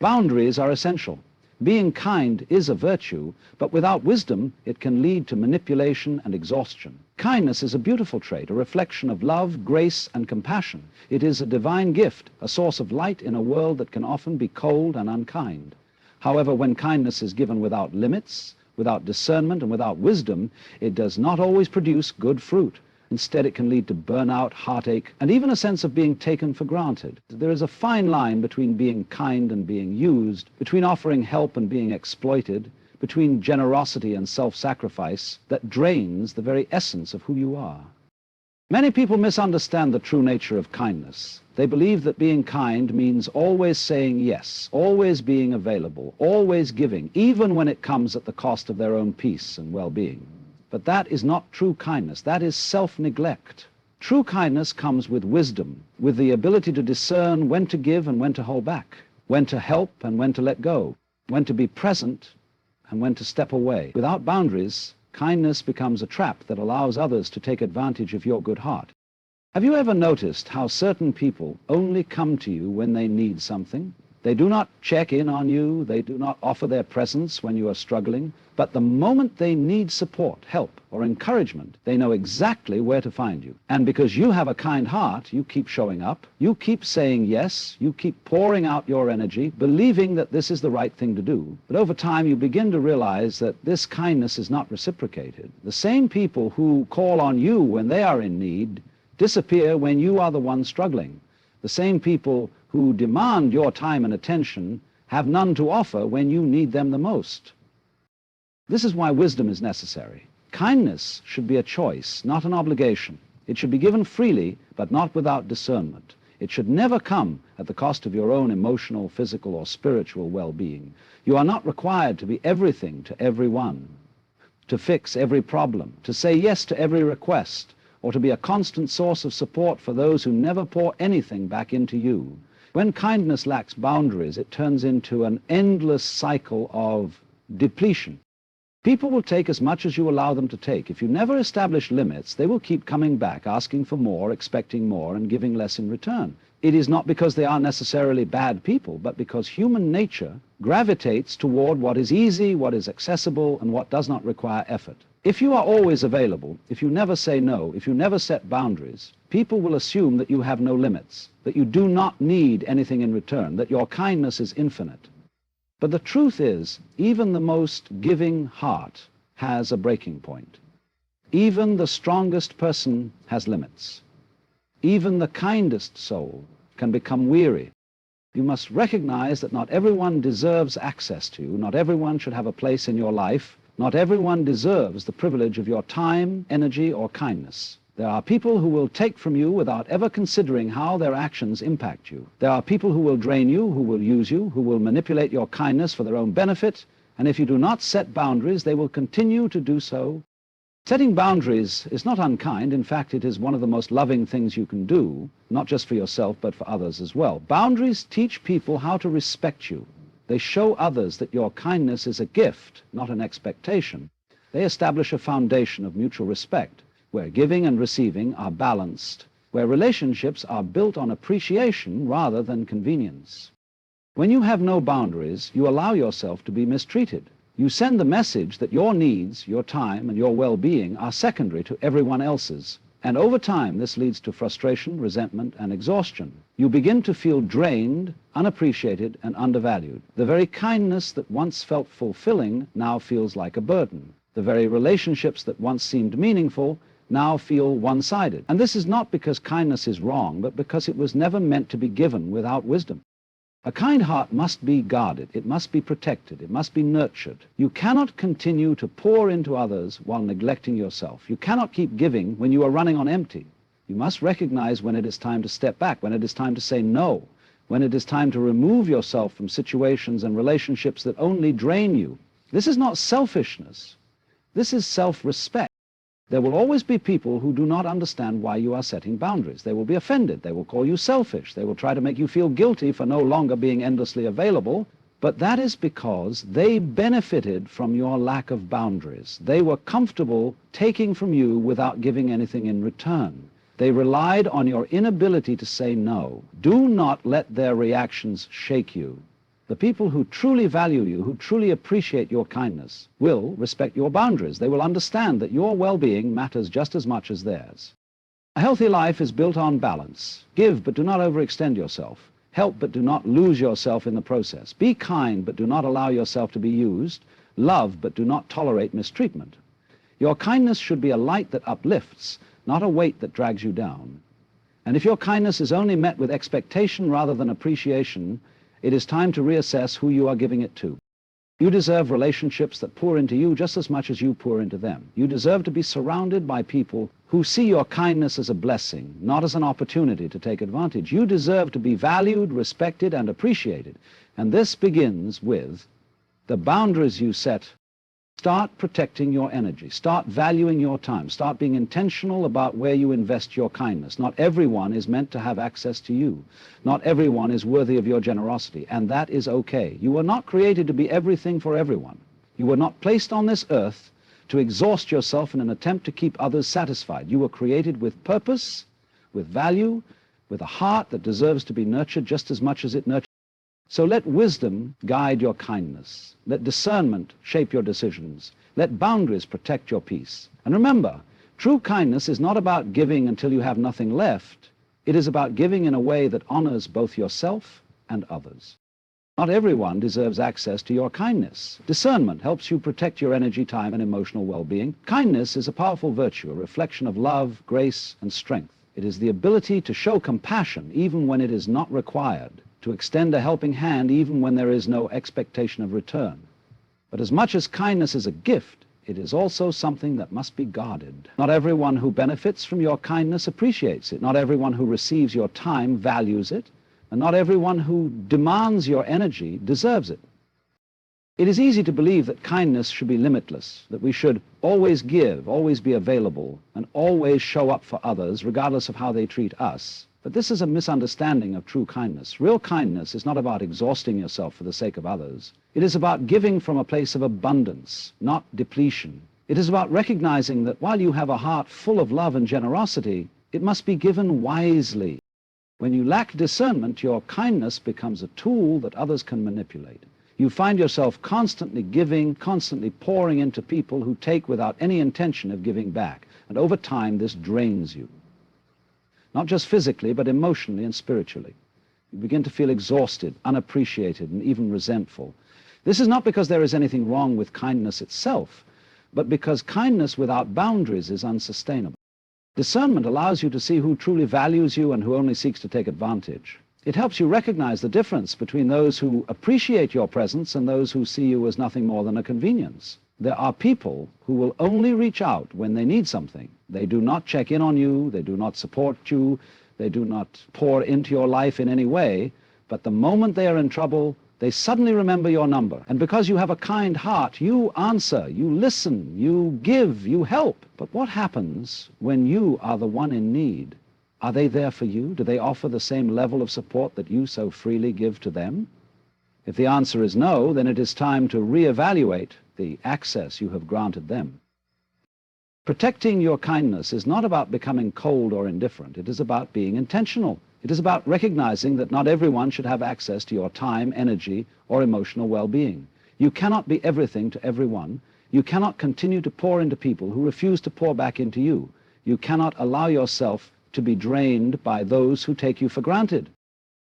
Boundaries are essential. Being kind is a virtue, but without wisdom, it can lead to manipulation and exhaustion. Kindness is a beautiful trait, a reflection of love, grace, and compassion. It is a divine gift, a source of light in a world that can often be cold and unkind. However, when kindness is given without limits, without discernment, and without wisdom, it does not always produce good fruit. Instead, it can lead to burnout, heartache, and even a sense of being taken for granted. There is a fine line between being kind and being used, between offering help and being exploited, between generosity and self-sacrifice that drains the very essence of who you are. Many people misunderstand the true nature of kindness. They believe that being kind means always saying yes, always being available, always giving, even when it comes at the cost of their own peace and well-being. But that is not true kindness. That is self-neglect. True kindness comes with wisdom, with the ability to discern when to give and when to hold back, when to help and when to let go, when to be present and when to step away. Without boundaries, kindness becomes a trap that allows others to take advantage of your good heart. Have you ever noticed how certain people only come to you when they need something? They do not check in on you, they do not offer their presence when you are struggling, but the moment they need support, help, or encouragement, they know exactly where to find you. And because you have a kind heart, you keep showing up, you keep saying yes, you keep pouring out your energy, believing that this is the right thing to do. But over time, you begin to realize that this kindness is not reciprocated. The same people who call on you when they are in need disappear when you are the one struggling. The same people who demand your time and attention have none to offer when you need them the most. This is why wisdom is necessary. Kindness should be a choice, not an obligation. It should be given freely, but not without discernment. It should never come at the cost of your own emotional, physical, or spiritual well-being. You are not required to be everything to everyone, to fix every problem, to say yes to every request, or to be a constant source of support for those who never pour anything back into you. When kindness lacks boundaries, it turns into an endless cycle of depletion. People will take as much as you allow them to take. If you never establish limits, they will keep coming back, asking for more, expecting more, and giving less in return. It is not because they are necessarily bad people, but because human nature gravitates toward what is easy, what is accessible, and what does not require effort. If you are always available, if you never say no, if you never set boundaries, people will assume that you have no limits, that you do not need anything in return, that your kindness is infinite. But the truth is, even the most giving heart has a breaking point. Even the strongest person has limits. Even the kindest soul can become weary. You must recognize that not everyone deserves access to you, not everyone should have a place in your life, not everyone deserves the privilege of your time, energy, or kindness. There are people who will take from you without ever considering how their actions impact you. There are people who will drain you, who will use you, who will manipulate your kindness for their own benefit, and if you do not set boundaries, they will continue to do so. Setting boundaries is not unkind. In fact, it is one of the most loving things you can do, not just for yourself, but for others as well. Boundaries teach people how to respect you. They show others that your kindness is a gift, not an expectation. They establish a foundation of mutual respect, where giving and receiving are balanced, where relationships are built on appreciation rather than convenience. When you have no boundaries, you allow yourself to be mistreated. You send the message that your needs, your time, and your well-being are secondary to everyone else's. And over time, this leads to frustration, resentment, and exhaustion. You begin to feel drained, unappreciated, and undervalued. The very kindness that once felt fulfilling now feels like a burden. The very relationships that once seemed meaningful now feel one-sided. And this is not because kindness is wrong, but because it was never meant to be given without wisdom. A kind heart must be guarded, it must be protected, it must be nurtured. You cannot continue to pour into others while neglecting yourself. You cannot keep giving when you are running on empty. You must recognize when it is time to step back, when it is time to say no, when it is time to remove yourself from situations and relationships that only drain you. This is not selfishness. This is self-respect. There will always be people who do not understand why you are setting boundaries. They will be offended. They will call you selfish. They will try to make you feel guilty for no longer being endlessly available. But that is because they benefited from your lack of boundaries. They were comfortable taking from you without giving anything in return. They relied on your inability to say no. Do not let their reactions shake you. The people who truly value you, who truly appreciate your kindness, will respect your boundaries. They will understand that your well-being matters just as much as theirs. A healthy life is built on balance. Give, but do not overextend yourself. Help, but do not lose yourself in the process. Be kind, but do not allow yourself to be used. Love, but do not tolerate mistreatment. Your kindness should be a light that uplifts, not a weight that drags you down. And if your kindness is only met with expectation rather than appreciation, it is time to reassess who you are giving it to. You deserve relationships that pour into you just as much as you pour into them. You deserve to be surrounded by people who see your kindness as a blessing, not as an opportunity to take advantage. You deserve to be valued, respected, and appreciated. And this begins with the boundaries you set. Start protecting your energy. Start valuing your time. Start being intentional about where you invest your kindness. Not everyone is meant to have access to you. Not everyone is worthy of your generosity, and that is okay. You were not created to be everything for everyone. You were not placed on this earth to exhaust yourself in an attempt to keep others satisfied. You were created with purpose, with value, with a heart that deserves to be nurtured just as much as it nurtures. So let wisdom guide your kindness. Let discernment shape your decisions. Let boundaries protect your peace. And remember, true kindness is not about giving until you have nothing left. It is about giving in a way that honors both yourself and others. Not everyone deserves access to your kindness. Discernment helps you protect your energy, time, and emotional well-being. Kindness is a powerful virtue, a reflection of love, grace, and strength. It is the ability to show compassion even when it is not required, to extend a helping hand even when there is no expectation of return. But as much as kindness is a gift, it is also something that must be guarded. Not everyone who benefits from your kindness appreciates it. Not everyone who receives your time values it. And not everyone who demands your energy deserves it. It is easy to believe that kindness should be limitless, that we should always give, always be available, and always show up for others, regardless of how they treat us. But this is a misunderstanding of true kindness. Real kindness is not about exhausting yourself for the sake of others. It is about giving from a place of abundance, not depletion. It is about recognizing that while you have a heart full of love and generosity, it must be given wisely. When you lack discernment, your kindness becomes a tool that others can manipulate. You find yourself constantly giving, constantly pouring into people who take without any intention of giving back. And over time, this drains you. Not just physically, but emotionally and spiritually. You begin to feel exhausted, unappreciated, and even resentful. This is not because there is anything wrong with kindness itself, but because kindness without boundaries is unsustainable. Discernment allows you to see who truly values you and who only seeks to take advantage. It helps you recognize the difference between those who appreciate your presence and those who see you as nothing more than a convenience. There are people who will only reach out when they need something. They do not check in on you, they do not support you, they do not pour into your life in any way, but the moment they are in trouble, they suddenly remember your number. And because you have a kind heart, you answer, you listen, you give, you help. But what happens when you are the one in need? Are they there for you? Do they offer the same level of support that you so freely give to them? If the answer is no, then it is time to reevaluate the access you have granted them. Protecting your kindness is not about becoming cold or indifferent. It is about being intentional. It is about recognizing that not everyone should have access to your time, energy, or emotional well-being. You cannot be everything to everyone. You cannot continue to pour into people who refuse to pour back into you. You cannot allow yourself to be drained by those who take you for granted.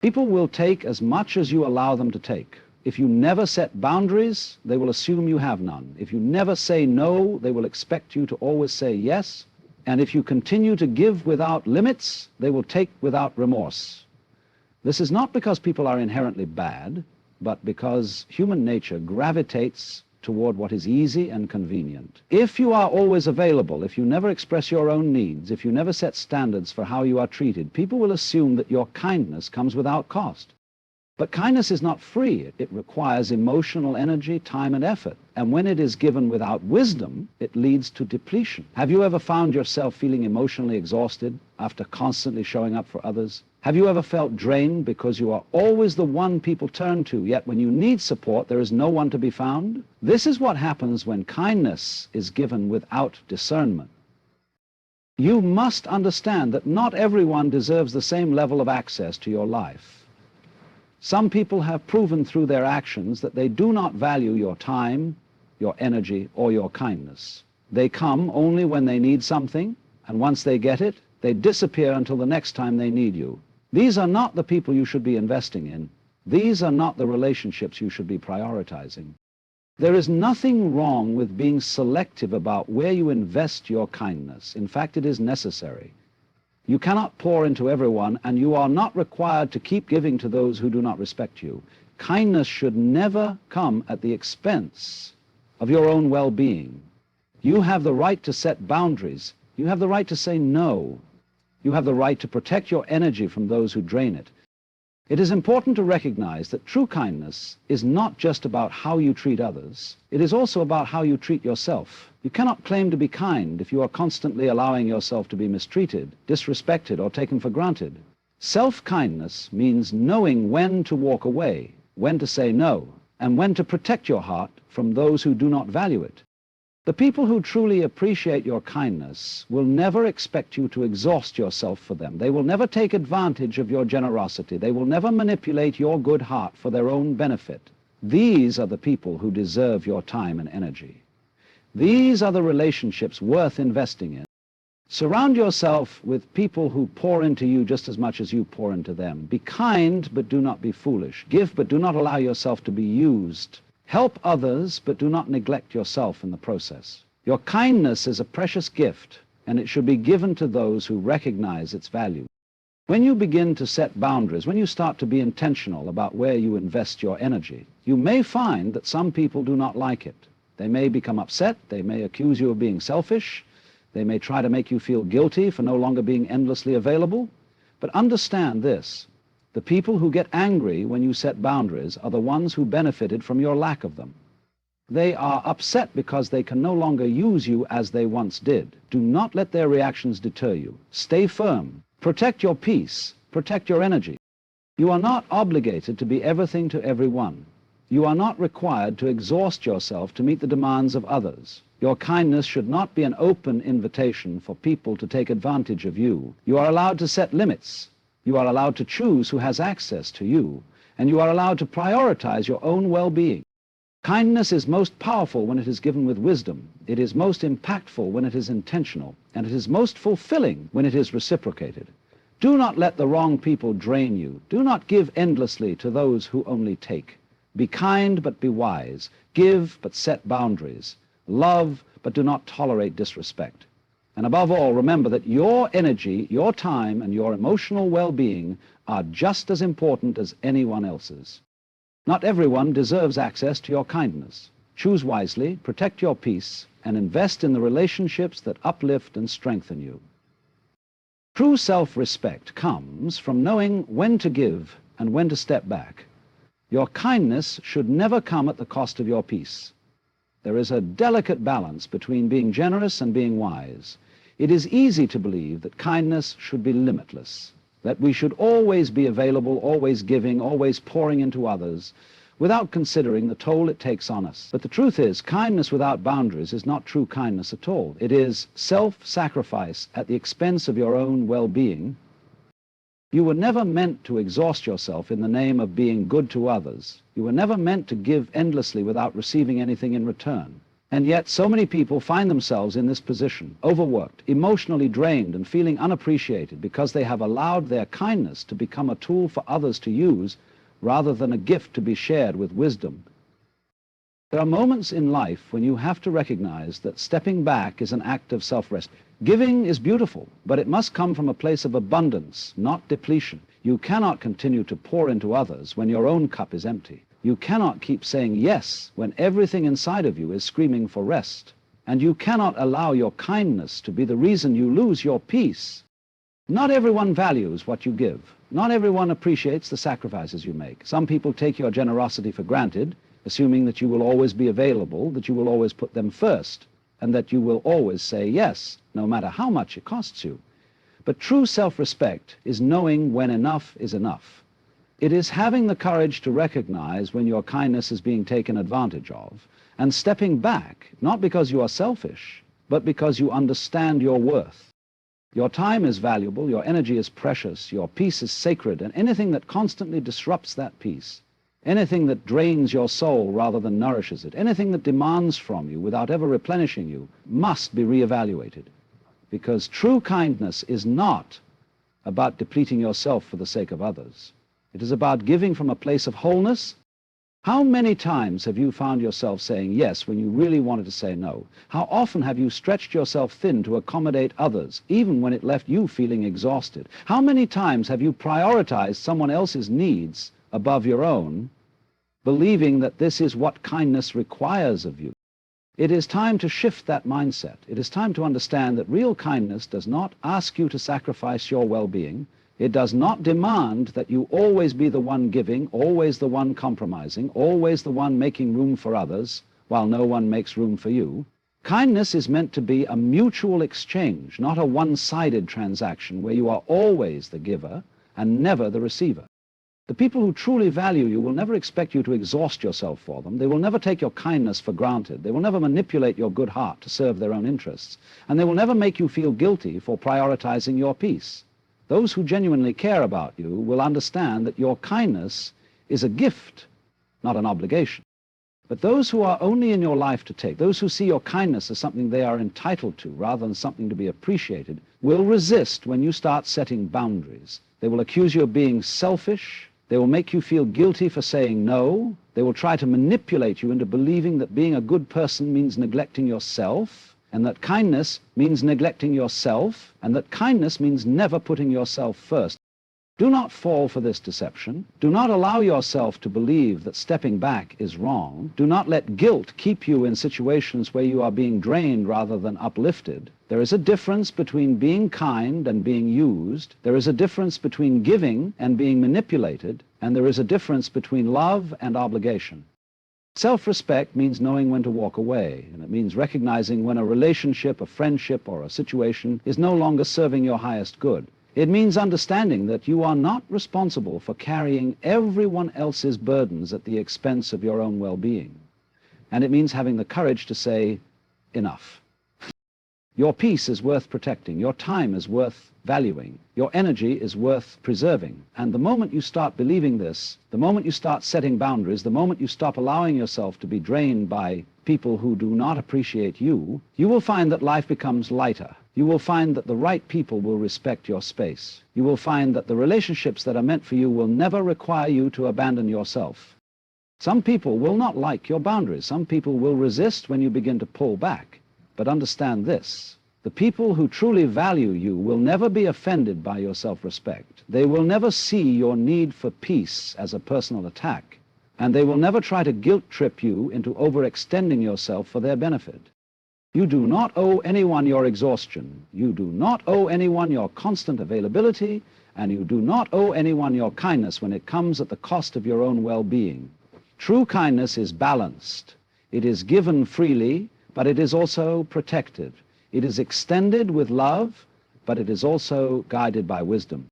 People will take as much as you allow them to take. If you never set boundaries, they will assume you have none. If you never say no, they will expect you to always say yes. And if you continue to give without limits, they will take without remorse. This is not because people are inherently bad, but because human nature gravitates toward what is easy and convenient. If you are always available, if you never express your own needs, if you never set standards for how you are treated, people will assume that your kindness comes without cost. But kindness is not free. It requires emotional energy, time, and effort. And when it is given without wisdom, it leads to depletion. Have you ever found yourself feeling emotionally exhausted after constantly showing up for others? Have you ever felt drained because you are always the one people turn to, yet when you need support, there is no one to be found? This is what happens when kindness is given without discernment. You must understand that not everyone deserves the same level of access to your life. Some people have proven through their actions that they do not value your time, your energy, or your kindness. They come only when they need something, and once they get it, they disappear until the next time they need you. These are not the people you should be investing in. These are not the relationships you should be prioritizing. There is nothing wrong with being selective about where you invest your kindness. In fact, it is necessary. You cannot pour into everyone, and you are not required to keep giving to those who do not respect you. Kindness should never come at the expense of your own well-being. You have the right to set boundaries. You have the right to say no. You have the right to protect your energy from those who drain it. It is important to recognize that true kindness is not just about how you treat others. It is also about how you treat yourself. You cannot claim to be kind if you are constantly allowing yourself to be mistreated, disrespected, or taken for granted. Self-kindness means knowing when to walk away, when to say no, and when to protect your heart from those who do not value it. The people who truly appreciate your kindness will never expect you to exhaust yourself for them. They will never take advantage of your generosity. They will never manipulate your good heart for their own benefit. These are the people who deserve your time and energy. These are the relationships worth investing in. Surround yourself with people who pour into you just as much as you pour into them. Be kind, but do not be foolish. Give, but do not allow yourself to be used. Help others, but do not neglect yourself in the process. Your kindness is a precious gift, and it should be given to those who recognize its value. When you begin to set boundaries, when you start to be intentional about where you invest your energy, you may find that some people do not like it. They may become upset, they may accuse you of being selfish, they may try to make you feel guilty for no longer being endlessly available. But understand this. The people who get angry when you set boundaries are the ones who benefited from your lack of them. They are upset because they can no longer use you as they once did. Do not let their reactions deter you. Stay firm. Protect your peace. Protect your energy. You are not obligated to be everything to everyone. You are not required to exhaust yourself to meet the demands of others. Your kindness should not be an open invitation for people to take advantage of you. You are allowed to set limits. You are allowed to choose who has access to you, and you are allowed to prioritize your own well-being. Kindness is most powerful when it is given with wisdom. It is most impactful when it is intentional, and it is most fulfilling when it is reciprocated. Do not let the wrong people drain you. Do not give endlessly to those who only take. Be kind, but be wise. Give, but set boundaries. Love, but do not tolerate disrespect. And above all, remember that your energy, your time, and your emotional well-being are just as important as anyone else's. Not everyone deserves access to your kindness. Choose wisely, protect your peace, and invest in the relationships that uplift and strengthen you. True self-respect comes from knowing when to give and when to step back. Your kindness should never come at the cost of your peace. There is a delicate balance between being generous and being wise. It is easy to believe that kindness should be limitless, that we should always be available, always giving, always pouring into others, without considering the toll it takes on us. But the truth is, kindness without boundaries is not true kindness at all. It is self-sacrifice at the expense of your own well-being. You were never meant to exhaust yourself in the name of being good to others. You were never meant to give endlessly without receiving anything in return. And yet so many people find themselves in this position, overworked, emotionally drained, and feeling unappreciated because they have allowed their kindness to become a tool for others to use rather than a gift to be shared with wisdom. There are moments in life when you have to recognize that stepping back is an act of self-respect. Giving is beautiful, but it must come from a place of abundance, not depletion. You cannot continue to pour into others when your own cup is empty. You cannot keep saying yes when everything inside of you is screaming for rest. And you cannot allow your kindness to be the reason you lose your peace. Not everyone values what you give. Not everyone appreciates the sacrifices you make. Some people take your generosity for granted, assuming that you will always be available, that you will always put them first, and that you will always say yes, no matter how much it costs you. But true self-respect is knowing when enough is enough. It is having the courage to recognize when your kindness is being taken advantage of, and stepping back, not because you are selfish, but because you understand your worth. Your time is valuable, your energy is precious, your peace is sacred, and anything that constantly disrupts that peace, anything that drains your soul rather than nourishes it, anything that demands from you without ever replenishing you, must be reevaluated. Because true kindness is not about depleting yourself for the sake of others. It is about giving from a place of wholeness. How many times have you found yourself saying yes when you really wanted to say no? How often have you stretched yourself thin to accommodate others, even when it left you feeling exhausted? How many times have you prioritized someone else's needs above your own, believing that this is what kindness requires of you? It is time to shift that mindset. It is time to understand that real kindness does not ask you to sacrifice your well-being. It does not demand that you always be the one giving, always the one compromising, always the one making room for others, while no one makes room for you. Kindness is meant to be a mutual exchange, not a one-sided transaction where you are always the giver and never the receiver. The people who truly value you will never expect you to exhaust yourself for them. They will never take your kindness for granted. They will never manipulate your good heart to serve their own interests. And they will never make you feel guilty for prioritizing your peace. Those who genuinely care about you will understand that your kindness is a gift, not an obligation. But those who are only in your life to take, those who see your kindness as something they are entitled to rather than something to be appreciated, will resist when you start setting boundaries. They will accuse you of being selfish. They will make you feel guilty for saying no. They will try to manipulate you into believing that being a good person means neglecting yourself, and that kindness means neglecting yourself, and that kindness means never putting yourself first. Do not fall for this deception. Do not allow yourself to believe that stepping back is wrong. Do not let guilt keep you in situations where you are being drained rather than uplifted. There is a difference between being kind and being used. There is a difference between giving and being manipulated. And there is a difference between love and obligation. Self-respect means knowing when to walk away, and it means recognizing when a relationship, a friendship, or a situation is no longer serving your highest good. It means understanding that you are not responsible for carrying everyone else's burdens at the expense of your own well-being. And it means having the courage to say, enough. Your peace is worth protecting. Your time is worth valuing. Your energy is worth preserving. And the moment you start believing this, the moment you start setting boundaries, the moment you stop allowing yourself to be drained by people who do not appreciate you, you will find that life becomes lighter. You will find that the right people will respect your space. You will find that the relationships that are meant for you will never require you to abandon yourself. Some people will not like your boundaries. Some people will resist when you begin to pull back. But understand this, the people who truly value you will never be offended by your self-respect. They will never see your need for peace as a personal attack, and they will never try to guilt-trip you into overextending yourself for their benefit. You do not owe anyone your exhaustion. You do not owe anyone your constant availability, and you do not owe anyone your kindness when it comes at the cost of your own well-being. True kindness is balanced. It is given freely, but it is also protected. It is extended with love, but it is also guided by wisdom.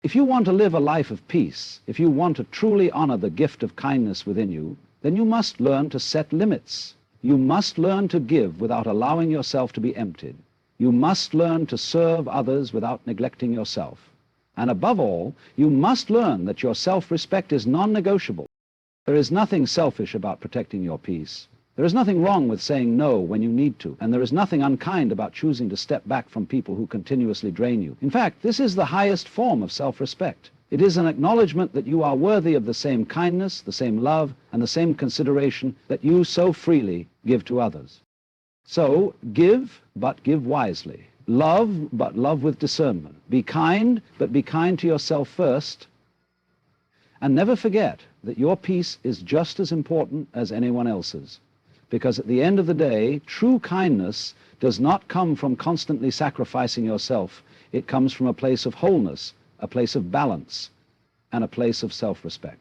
If you want to live a life of peace, if you want to truly honor the gift of kindness within you, then you must learn to set limits. You must learn to give without allowing yourself to be emptied. You must learn to serve others without neglecting yourself. And above all, you must learn that your self-respect is non-negotiable. There is nothing selfish about protecting your peace. There is nothing wrong with saying no when you need to, and there is nothing unkind about choosing to step back from people who continuously drain you. In fact, this is the highest form of self-respect. It is an acknowledgement that you are worthy of the same kindness, the same love, and the same consideration that you so freely give to others. So, give, but give wisely. Love, but love with discernment. Be kind, but be kind to yourself first. And never forget that your peace is just as important as anyone else's. Because at the end of the day, true kindness does not come from constantly sacrificing yourself. It comes from a place of wholeness, a place of balance, and a place of self-respect.